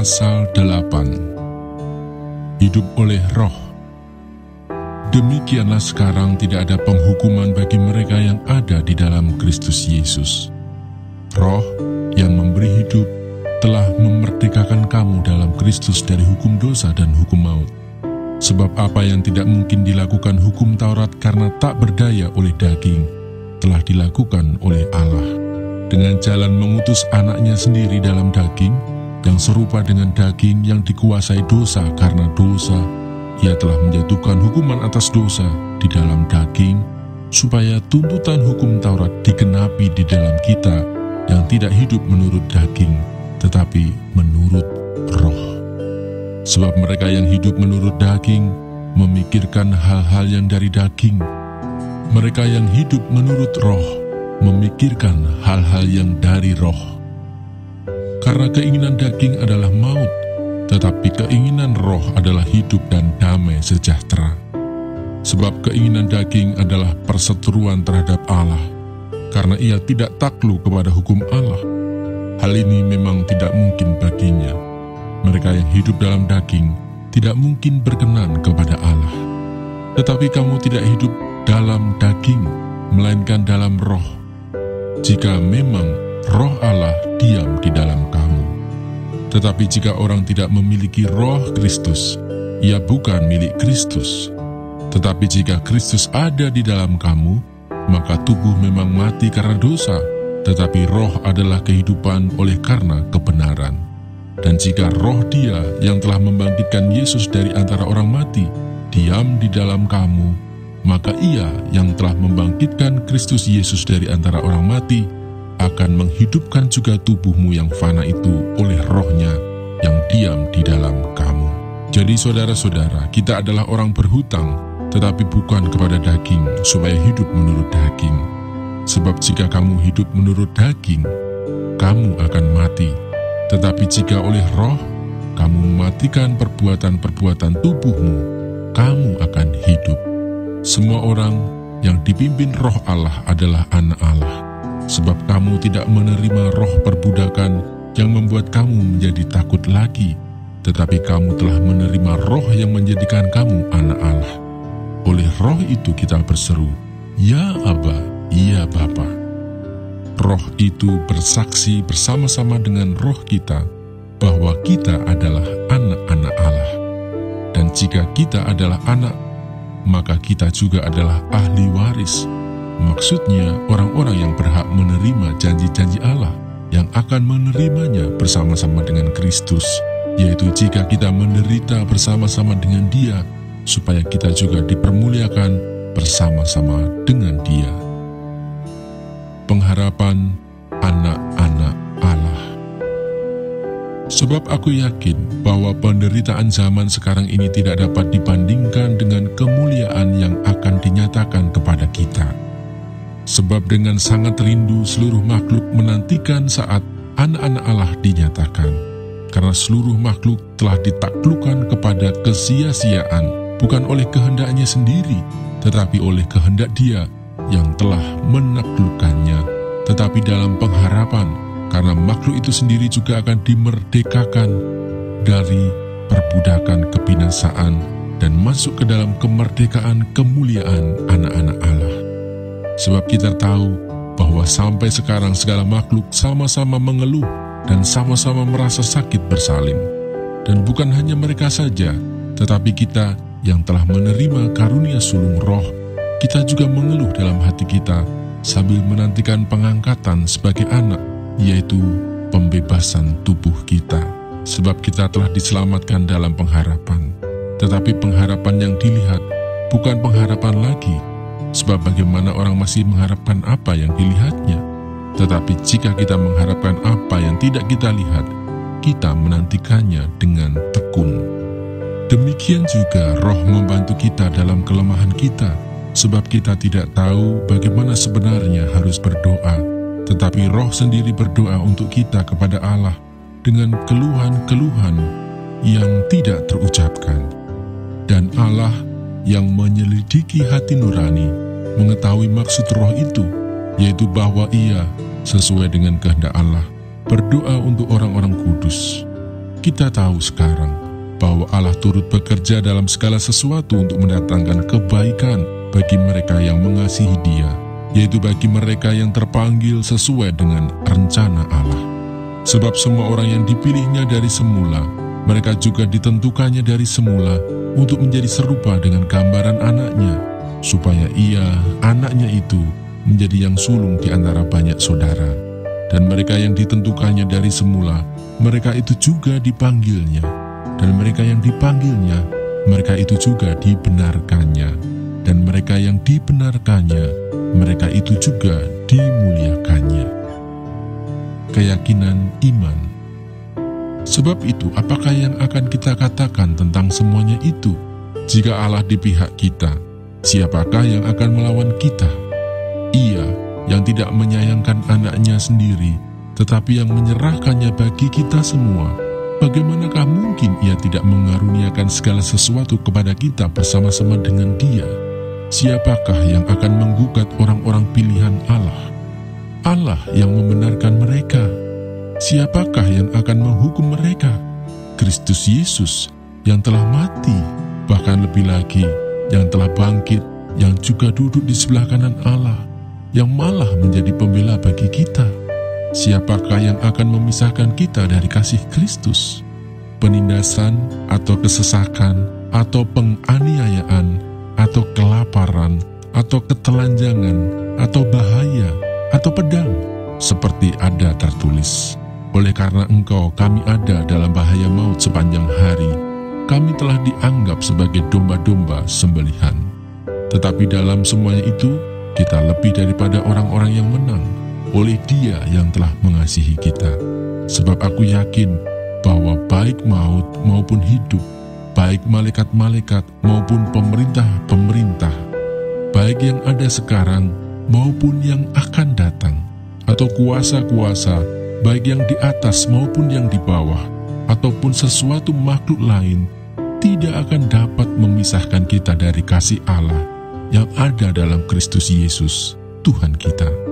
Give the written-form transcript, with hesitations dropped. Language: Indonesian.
pasal 8. Hidup oleh Roh. Demikianlah sekarang tidak ada penghukuman bagi mereka yang ada di dalam Kristus Yesus. Roh yang memberi hidup telah memerdekakan kamu dalam Kristus dari hukum dosa dan hukum maut. Sebab apa yang tidak mungkin dilakukan hukum Taurat karena tak berdaya oleh daging, telah dilakukan oleh Allah, dengan jalan mengutus anaknya sendiri dalam daging, yang serupa dengan daging yang dikuasai dosa karena dosa. Ia telah menjatuhkan hukuman atas dosa di dalam daging, supaya tuntutan hukum Taurat digenapi di dalam kita yang tidak hidup menurut daging, tetapi menurut Roh. Sebab mereka yang hidup menurut daging memikirkan hal-hal yang dari daging. Mereka yang hidup menurut Roh memikirkan hal-hal yang dari Roh. Karena keinginan daging adalah maut, tetapi keinginan Roh adalah hidup dan damai sejahtera. Sebab keinginan daging adalah perseteruan terhadap Allah, karena ia tidak takluk kepada hukum Allah. Hal ini memang tidak mungkin baginya. Mereka yang hidup dalam daging tidak mungkin berkenan kepada Allah. Tetapi kamu tidak hidup dalam daging, melainkan dalam Roh, jika memang Roh Allah diam di dalam kamu. Tetapi jika orang tidak memiliki Roh Kristus, ia bukan milik Kristus. Tetapi jika Kristus ada di dalam kamu, maka tubuh memang mati karena dosa, tetapi Roh adalah kehidupan oleh karena kebenaran. Dan jika Roh Dia yang telah membangkitkan Yesus dari antara orang mati diam di dalam kamu, maka Ia yang telah membangkitkan Kristus Yesus dari antara orang mati akan menghidupkan juga tubuhmu yang fana itu oleh Roh-Nya yang diam di dalam kamu. Jadi saudara-saudara, kita adalah orang berhutang, tetapi bukan kepada daging, supaya hidup menurut daging. Sebab jika kamu hidup menurut daging, kamu akan mati. Tetapi jika oleh Roh, kamu mematikan perbuatan-perbuatan tubuhmu, kamu akan hidup. Semua orang yang dipimpin Roh Allah adalah anak Allah. Sebab kamu tidak menerima roh perbudakan yang membuat kamu menjadi takut lagi, tetapi kamu telah menerima Roh yang menjadikan kamu anak Allah. Oleh Roh itu kita berseru, "Ya Aba, ya Bapa." Roh itu bersaksi bersama-sama dengan roh kita bahwa kita adalah anak-anak Allah. Dan jika kita adalah anak, maka kita juga adalah ahli waris. Maksudnya orang-orang yang berhak menerima janji-janji Allah yang akan menerimanya bersama-sama dengan Kristus, yaitu jika kita menderita bersama-sama dengan Dia, supaya kita juga dipermuliakan bersama-sama dengan Dia. Pengharapan anak-anak Allah. Sebab aku yakin bahwa penderitaan zaman sekarang ini tidak dapat dibandingkan dengan kemuliaan yang akan dinyatakan kepada kita. Sebab dengan sangat rindu seluruh makhluk menantikan saat anak-anak Allah dinyatakan. Karena seluruh makhluk telah ditaklukkan kepada kesia-siaan, bukan oleh kehendaknya sendiri, tetapi oleh kehendak Dia yang telah menaklukkannya. Tetapi dalam pengharapan, karena makhluk itu sendiri juga akan dimerdekakan dari perbudakan kebinasaan dan masuk ke dalam kemerdekaan kemuliaan anak-anak Allah. Sebab kita tahu bahwa sampai sekarang segala makhluk sama-sama mengeluh dan sama-sama merasa sakit bersalin. Dan bukan hanya mereka saja, tetapi kita yang telah menerima karunia sulung Roh, kita juga mengeluh dalam hati kita sambil menantikan pengangkatan sebagai anak, yaitu pembebasan tubuh kita. Sebab kita telah diselamatkan dalam pengharapan. Tetapi pengharapan yang dilihat bukan pengharapan lagi. Sebab bagaimana orang masih mengharapkan apa yang dilihatnya? Tetapi jika kita mengharapkan apa yang tidak kita lihat, kita menantikannya dengan tekun. Demikian juga Roh membantu kita dalam kelemahan kita, sebab kita tidak tahu bagaimana sebenarnya harus berdoa, tetapi Roh sendiri berdoa untuk kita kepada Allah dengan keluhan-keluhan yang tidak terucapkan. Dan Allah yang menyelidiki hati nurani mengetahui maksud Roh itu, yaitu bahwa Ia, sesuai dengan kehendak Allah, berdoa untuk orang-orang kudus. Kita tahu sekarang bahwa Allah turut bekerja dalam segala sesuatu untuk mendatangkan kebaikan bagi mereka yang mengasihi Dia, yaitu bagi mereka yang terpanggil sesuai dengan rencana Allah. Sebab semua orang yang dipilihnya dari semula, mereka juga ditentukannya dari semula untuk menjadi serupa dengan gambaran anaknya, supaya ia, anaknya itu, menjadi yang sulung di antara banyak saudara. Dan mereka yang ditentukannya dari semula, mereka itu juga dipanggilnya. Dan mereka yang dipanggilnya, mereka itu juga dibenarkannya. Dan mereka yang dibenarkannya, mereka itu juga dimuliakannya. Keyakinan iman. Sebab itu, apakah yang akan kita katakan tentang semuanya itu? Jika Allah di pihak kita, siapakah yang akan melawan kita? Ia yang tidak menyayangkan anaknya sendiri, tetapi yang menyerahkannya bagi kita semua, bagaimanakah mungkin ia tidak mengaruniakan segala sesuatu kepada kita bersama-sama dengan Dia? Siapakah yang akan menggugat orang-orang pilihan Allah? Allah yang membenarkan mereka. Siapakah yang akan menghukum mereka? Kristus Yesus yang telah mati, bahkan lebih lagi yang telah bangkit, yang juga duduk di sebelah kanan Allah, yang malah menjadi pembela bagi kita. Siapakah yang akan memisahkan kita dari kasih Kristus? Penindasan atau kesesakan atau penganiayaan atau kelaparan atau ketelanjangan atau bahaya atau pedang, seperti ada tertulis, oleh karena Engkau kami ada dalam bahaya maut sepanjang hari, kami telah dianggap sebagai domba-domba sembelihan. Tetapi dalam semuanya itu, kita lebih daripada orang-orang yang menang, oleh Dia yang telah mengasihi kita. Sebab aku yakin bahwa baik maut maupun hidup, baik malaikat-malaikat maupun pemerintah-pemerintah, baik yang ada sekarang maupun yang akan datang, atau kuasa-kuasa, baik yang di atas maupun yang di bawah, ataupun sesuatu makhluk lain, tidak akan dapat memisahkan kita dari kasih Allah yang ada dalam Kristus Yesus, Tuhan kita.